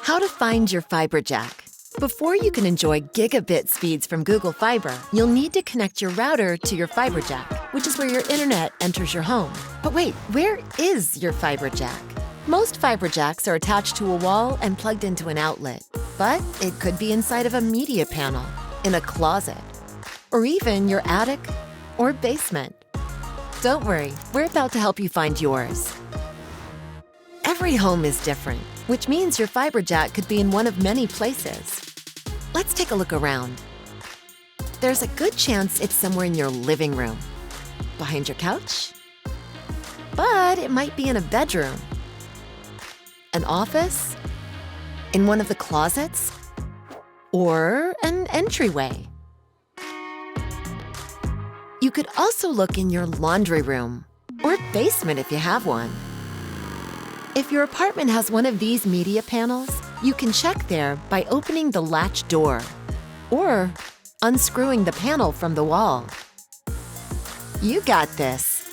How to find your fiber jack. Before you can enjoy gigabit speeds from Google Fiber, you'll need to connect your router to your fiber jack, which is where your internet enters your home. But wait, where is your fiber jack? Most fiber jacks are attached to a wall and plugged into an outlet, but it could be inside of a media panel, in a closet, or even your attic or basement. Don't worry, we're about to help you find yours. Every home is different, which means your fiber jack could be in one of many places. Let's take a look around. There's a good chance it's somewhere in your living room, behind your couch, but it might be in a bedroom, an office, in one of the closets, or an entryway. You could also look in your laundry room or basement if you have one. If your apartment has one of these media panels, you can check there by opening the latch door or unscrewing the panel from the wall. You got this.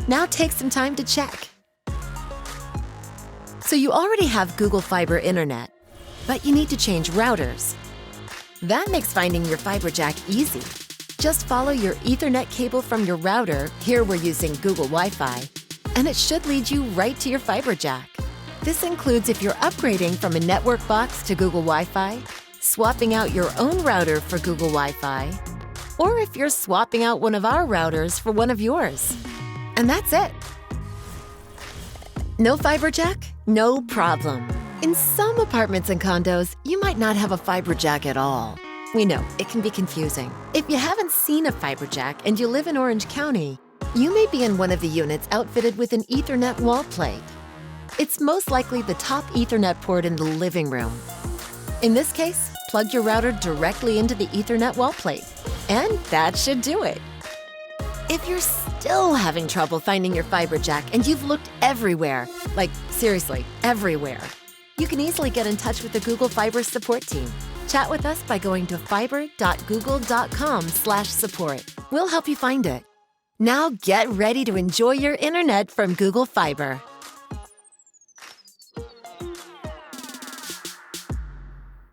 Now take some time to check. So you already have Google Fiber Internet, but you need to change routers. That makes finding your fiber jack easy. Just follow your Ethernet cable from your router, here we're using Google Wi-Fi, and it should lead you right to your fiber jack. This includes if you're upgrading from a network box to Google Wi-Fi, swapping out your own router for Google Wi-Fi, or if you're swapping out one of our routers for one of yours. And that's it. No fiber jack? No problem. In some apartments and condos, you might not have a fiber jack at all. We know, it can be confusing. If you haven't seen a fiber jack and you live in Orange County, you may be in one of the units outfitted with an Ethernet wall plate. It's most likely the top Ethernet port in the living room. In this case, plug your router directly into the Ethernet wall plate, and that should do it. If you're still having trouble finding your fiber jack and you've looked everywhere, like seriously, everywhere, you can easily get in touch with the Google Fiber support team. Chat with us by going to fiber.google.com/support. We'll help you find it. Now get ready to enjoy your internet from Google Fiber.